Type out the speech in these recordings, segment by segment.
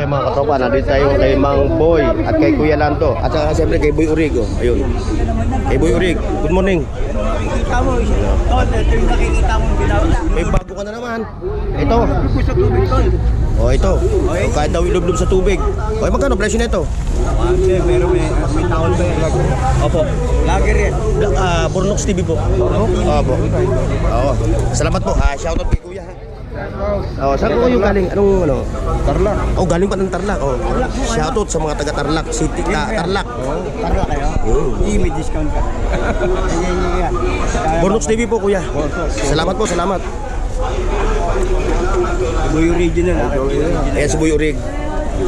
Okay mga katropa, nandito tayo kay Mang Boy at kay Kuya Lando. At saka siyempre kay Boy Urig. Oh. Ayun. Kay Boy Urig, good morning. Nakikita mo, ito yung nakikita mo binawala. May bago ka na naman. Ito. Sa tubig tol. Oh, ito. Kahit daw ilublob sa tubig. Okay, magkano presyo nito? Pero may taon ba yan? Opo. Lager yan. Burnox TV po. Opo. Oo. Salamat po. Shoutout kay Kuya. Oh, saan po kayo galing? Anong ano? Tarlac. Oh, galing pa ng Tarlac. Oh. Shoutout sa mga taga Tarlac City, Tarlac. Tarlac kayo? May discount ka. Yan. Burnox TV po, Kuya. Salamat po, salamat. Boy original. Ayan si Boy Urig.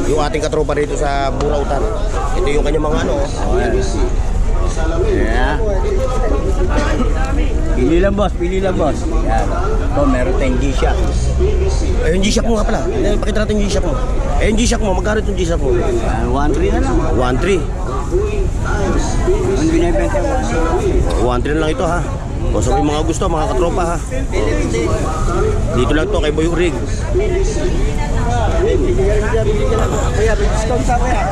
Yung ating katropa dito sa Burautan. Ito yung kanyang mga ano. Yeah. Pili lang boss, pili lang boss. Yan. Ito, meron tayong G-Shock. Eh, yung G-Shock mo nga pala. Pakita natin yung G-Shock mo. Eh, yung G-Shock mo, magkano yung G-Shock mo? 1.3 na lang. 1.3. Ang binibenta mo. 1.3 na lang ito ha. O sa mga gusto, mga katropa ha. Dito lang to kay Boy Urig. Kuya, may discount sa kuya.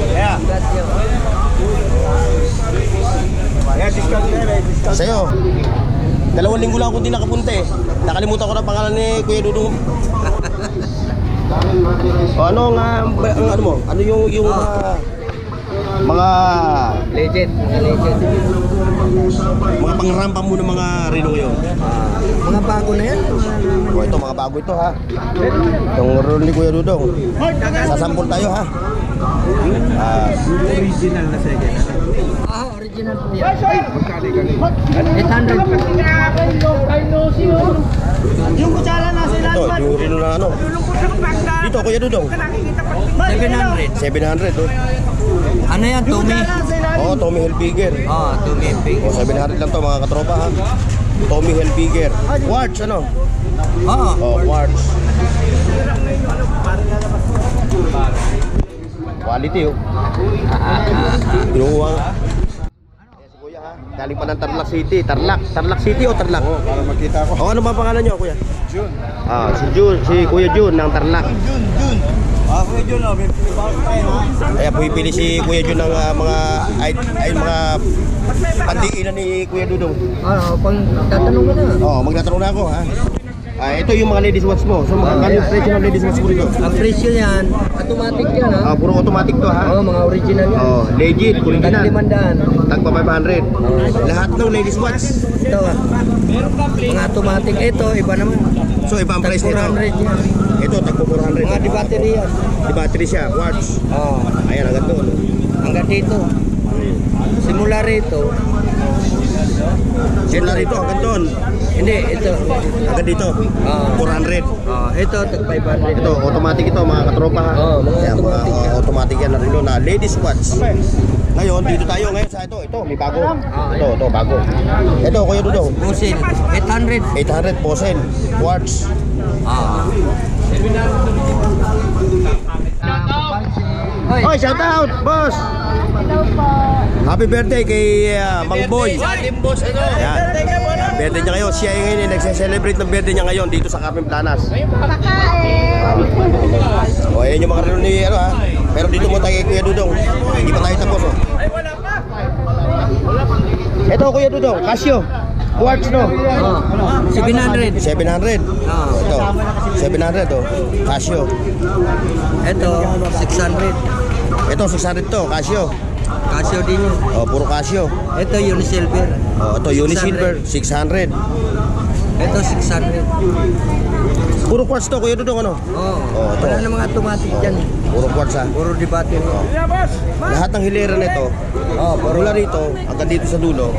Kaya. Kaya discount na, may discount. Sa'yo, 2 linggo lang ako din nakapunta eh. Nakalimutan ko na pangalan ni Kuya Dudong. O ano nga, ano mo? Ano yung mga Legend, mga legend. mga pangrampa mo ng mga Reno ngayon? Mga bago na yan. O ito, mga bago ito ha. Itong role ni Kuya Dudong. Sasampol tayo ha. Original na second. Original po yan. 800. Yung kutsara na sila. Ito, yung Reno na ano. Dito, Kuya Dudong. 700. 700 oh. Ano yan, Tommy? Oh, Tommy Hilfiger. Tommy Pig. O, 700 lang to mga katropa ha. Tommy Hilfiger. Quartz ano? Oh, quartz. Quality oh. Kinuha. Ayan si Kuya ha. Galing pa ng Tarlac City. Tarlac City o Tarlac? Oh, para makita ko. O, ano ba pangalan niyo, Kuya? June. Si June, si Kuya June ng Tarlac. June. Kuya June, may bawal tayo ha. Kaya pumipili si Kuya June ng mga pandiinan ni Kuya Dudong. Pang tatanong ko na. Magtatanong na ako ha. Ito yung mga ladies watch mo. So magkano yung presyo ng ladies watch mo rito? Ang presyo yan, automatic yan ha. Puro automatic to ha. Mga original yan. Legit, original. Tag-500. Tagpa 500. Lahat ng ladies watch. Ito ha. Mga automatic. Ito, iba naman. So iba ang price nito. 400 yan. Ito, tagpa 400. Mga di battery yan. Di battery siya, watch. Ayan, hanggang doon. Hanggang dito. Simula rito. Simula rito, hanggang doon. Hindi, ito. Hanggang dito. 400. Ito, tag-500. Ito, automatic ito, mga katropa ha. Mga Ayan, automatic yan. automatic yan na rin na ladies watch. Ngayon, dito tayo ngayon sa ito, may bago. Ito, bago. Ito, Kuya Dudong. Busin, 800. 800 Posen, quartz. Oy, shout out, boss. Hello po. Happy birthday kay Mang Boy. Boss, ano? Yan. Birthday niya ngayon. Siya ngayon nagse-celebrate ng birthday niya ngayon dito sa Carmen Planas. Kakain. O, ayan yung mga relo ni ano ha. Pero dito mo tayo kay Kuya Dudong. Hindi pa tayo tapos oh. Ay, wala pa. Ito Kuya Dudong, Casio. Quartz no? 700. 700. Ito, 700 oh. Casio. Ito, 600. Ito 600 to, Casio. Casio din yun. Puro Casio. Ito, Unisilver. Ito Unisilver, 600. Ito, 600. Puro quartz to, Kuya Dudong ano? Ito. Wala namang automatic dyan. Puro quartz ha. Puro di battery. Lahat ng hilera nito, mula rito, hanggang dito sa dulo,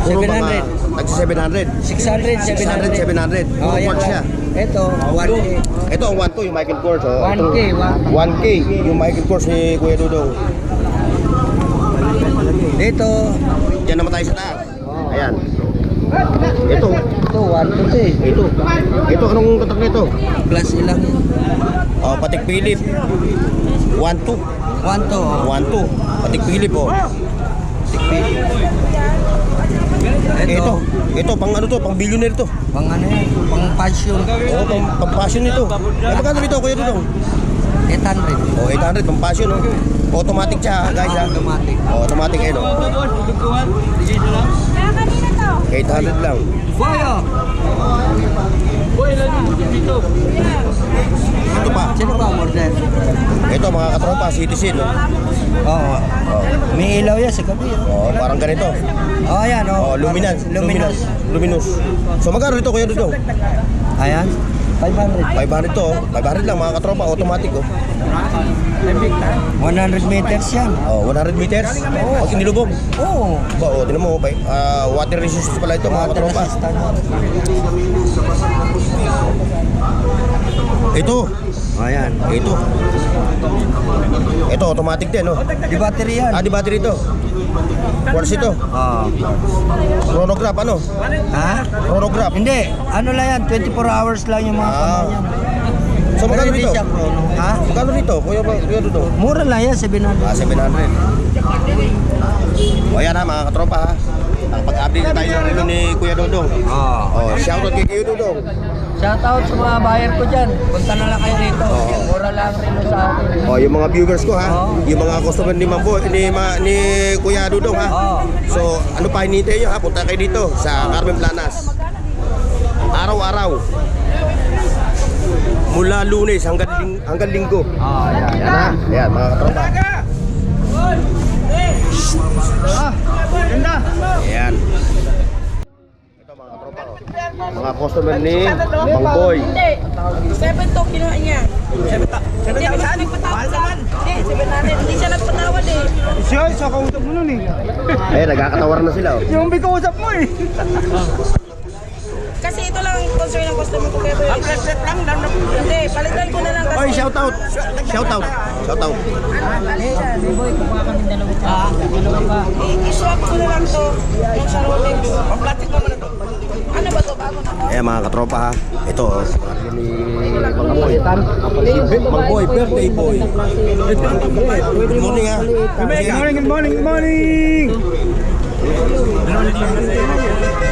puro 700. Nagsi 700. 600, 700. Puro quartz siya. Ito, 1K. Ito ang 1 yung Michael Kors. 1K, 1K yung Michael Kors ni Kuya Dudong. Dito, Diyan naman tayo sa taas. Ayan. Ito. ito, 1 to Ito, anong tatak nito? plus ilang. Patik Philip. 1-2. 1 to. 1-2. Patik Philip oh. Ito. Ito, pang ano to? Pang billionaire to. Pang ano yan, pang passion. Pang passion nito. Magkano nito, Kuya Dudong? 800. O, 800, pang passion, no? Automatic siya, guys, ha? Automatic. O, automatic, eh, no? Kaya kanina to. 800 lang. Boyo! Ito pa. Sino ba order? Ito, mga katropa, citizen, no? Oo. May ilaw yan sa gabi. O, parang ganito. Oh, ayan. O, luminous. Luminous. So, magkano ito, Kuya Dudong? Ayan. 500. 500 to, 500 lang, mga katropa, automatic, oh. 100 meters yan. Oh, 100 meters. Pag nilubog. Oo. Ba, oh, tinan mo, water resistance pala ito, mga katropa. Ito. Ayan. Ito. Ito, automatic din, no? Di battery yan. Ah, di battery ito. Quartz ito. Oo. Chronograph, ano? Ha? Chronograph. Hindi. Ano lang yan? 24 hours lang yung mga kamay yan. So, magkano Hindi dito? siya chrono. Ha? Magkano dito, Kuya Dudong? Mura lang yan, 700. Ah, 700. O, yan ha, mga katropa, ha? Ang pag-update na tayo ng relo ni Kuya Dudong. Oo. Oh, shoutout kay Kuya Dudong. Shoutout sa mga buyer ko dyan. Punta na lang kayo rito. Oo. Mura lang rin sa akin. Oh, yung mga viewers ko, ha? Oo. Yung mga customer ni ni Kuya Dudong, ha? Oo. So, ano pa hinihintay nyo, ha? Punta kayo dito sa Carmen Planas. Araw-araw. Mula Lunes hanggang Linggo. Ayan. Yan, ha? Yan, mga katropa. Ganda. Ayan. Ito, mga katropa, oh. Mga customer ni Mang Boy. Hindi. 7 to kinuha niya. 7 saan? Mahal naman. Hindi, 700. Hindi siya nagpatawad eh. Siya, sa kausap mo nun eh. Ayun, nagkakatawaran na sila, oh. Yung bikausap mo eh. Kasi ito lang ang concern ng customer ko kaya boy. Ang set lang. Hindi, palitan ko na lang kasi. Oy, shoutout. Shoutout. Shoutout. Boy, kukuha kami dalawa pa. I-swap ko na lang to. Yung sa Rolex. Pag-plastic mo na to. Ano ba to? Bago na. Eh, mga katropa, ha. Ito, oh. Ni Mang Boy. Mang Boy, birthday boy. Good morning, ha. Good morning.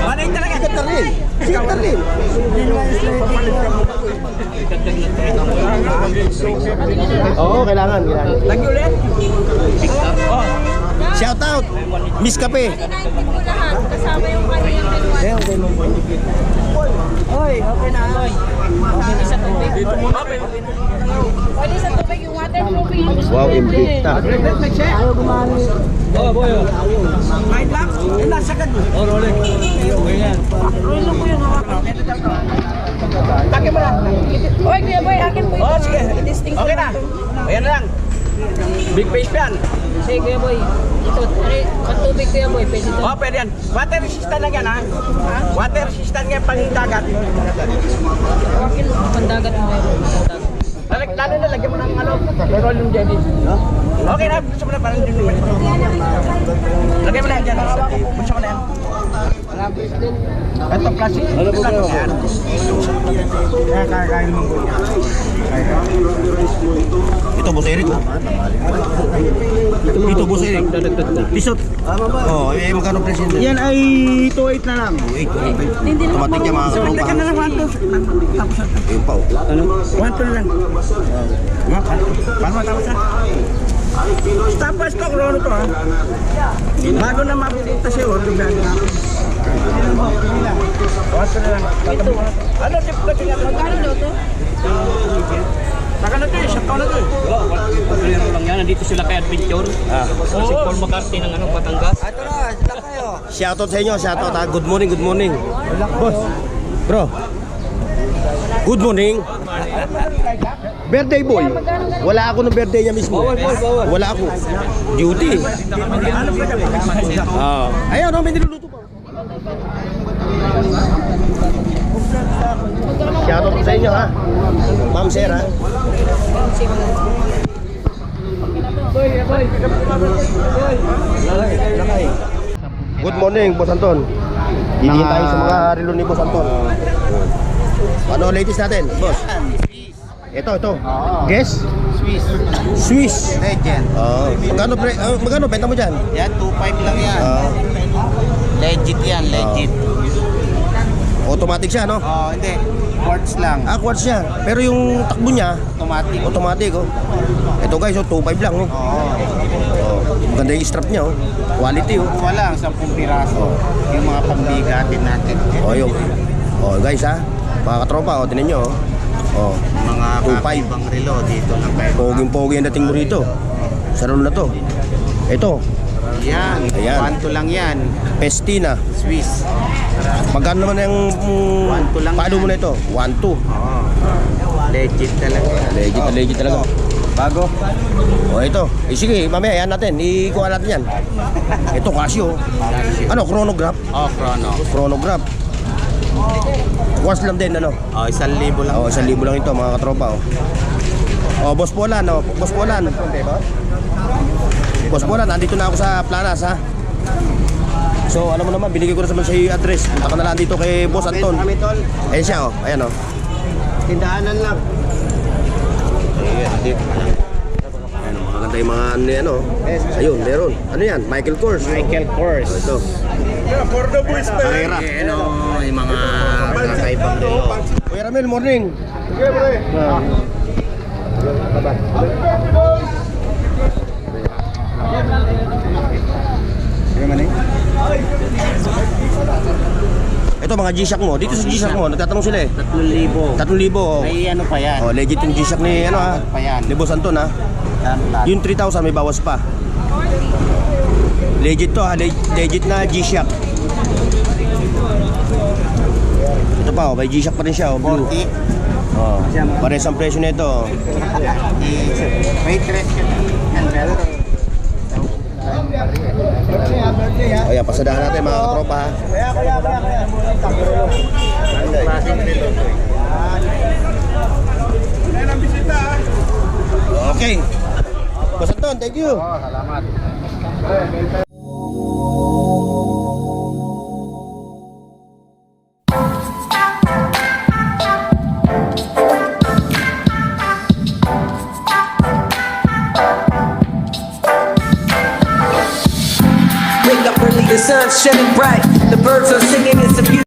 Morning talaga. Ganda rin. Ganda rin. Oo, kailangan. Lagi ulit. Shoutout. Miss Kape. 90 po lahat. Kasama yung kanyang dalawa. Oy, okay na. Pwede sa tubig. Pwede sa tubig yung waterproofing. Wow, Invicta. Ayaw gumani. Oh, boy. Right lang. Nasa ka. Oh, Rolex. Rolo po yung hawakan. Taki mo na. Oy, Kuya Boy, akin po ito. Oh, sige. I-testing ko Okay na. Ayan na lang. Big face yan. Sige, Kuya Boy. Ito, pantubig Kuya Boy. Pwede ito. Oh, pwede yan. Water resistant lang yan, ha? Water resistant yan pang dagat. Akin, pandagat mo Kuya Boy. Pandagat. Lalo na, lagyan mo ng ano, meron yung jelly. Okay na, gusto mo na parang dun. Lagyan mo na yan dyan. Gusto mo na yan. Ito, plastic. Ano po kayo? Kaya kakain mo. Ito, Boss Eric, oh. Ito, Boss Eric. Tisot. Oh, eh, magkano presyo nito? Yan ay 2.8 na lang. Automatic yan, mga katropa. Lagyan na lang 1.2. Tapos na. Ayun pa, oh. Ano? 1.2 na lang. Paano matapos na? Stop by stock, Rono to ha. Bago na mapilita siya, order na natin. 1.2 na lang. Ano, tip na kanya? Magkano daw to? Saka na to eh, shop na to eh. Pagkano lang yan, nandito sila kay Adventure. Si Paul McCartney ng Batangas. Ito na, sila kayo. Shoutout sa inyo, shoutout, ha. Good morning, good morning. Boss, bro. Good morning. Birthday boy. Wala ako ng birthday niya mismo. Wala ako. Duty. Ayun, may niluluto pa. Shoutout sa inyo, ha. Ma'am Sir, ha. Good morning, Boss Anton. Didiin tayo sa mga relo ni Boss Anton. Ano latest natin, boss? Ito. Guess? Swiss. Legend. Magkano benta mo dyan? Yan, 2.5 lang yan. Legit yan, legit. Automatic siya, no? Oh, hindi. quartz lang. Quartz siya. Pero yung takbo niya, Automatic. automatic oh. Ito guys, 2.5 lang oh. Oo. Oh, maganda yung strap niya oh. Quality oh. Wala, 10 piraso. Yung mga pambigatin natin. Oh, yung. Oh, guys ha. Mga katropa, oh, tinan nyo oh. Oh, Mga 2.5. kakaibang relo dito lang kayo. poging-pogi ang dating mo rito. Sa roll na to. Ito, Yan, Ayan. 1-2 lang yan. Pestina. Swiss. Magkano naman yung 1.2 lang paano yan. mo na ito? 1.2. Oo. Legit talaga. Legit na legit talaga. Bago. O ito. Sige, mamaya yan natin. Ikuha natin yan. Ito Casio. Ano, chronograph? Oh, chrono. Chronograph. Quartz lang din, ano? Oh, 1,000 lang. O, 1,000 lang ito, mga katropa. O, Boss Polan, o. Boss Polan. Boss Polan, nandito na ako sa Planas, ha? So, alam mo naman, binigay ko na sa iyo address. Punta ka na lang dito kay Boss Anton. Kami tol. Ayan siya, o. Ayan, o. Tindaanan lang. Ayan, dito ka lang. Ayan, o. Maganda yung mga ano yan, o. Ayun, meron. Ano yan? Michael Kors. Michael Kors. Ito. Carrera. Ano, yung mga kakaibang relo. Kuya Ramil, morning. Ito mga G-Shock mo. Dito sa G-Shock mo, nagtatanong sila eh. 3,000. 3,000 oh. May ano pa yan. Oh, legit yung G-Shock ni ano ha. Pa yan. Ni Boss Anton ha. Yan, lahat. Yung 3,000 may bawas pa. Legit to ha, legit na G-Shock. Ito pa oh, may G-Shock pa rin siya oh, blue. 40. Oh, pares ang presyo nito. May dress ka na. Yan, meron. O yan, pasadahan natin mga katropa ha. Okay. Boss Anton, thank you. Salamat. Wake up early, the sun's shining bright. The birds are singing, it's a beautiful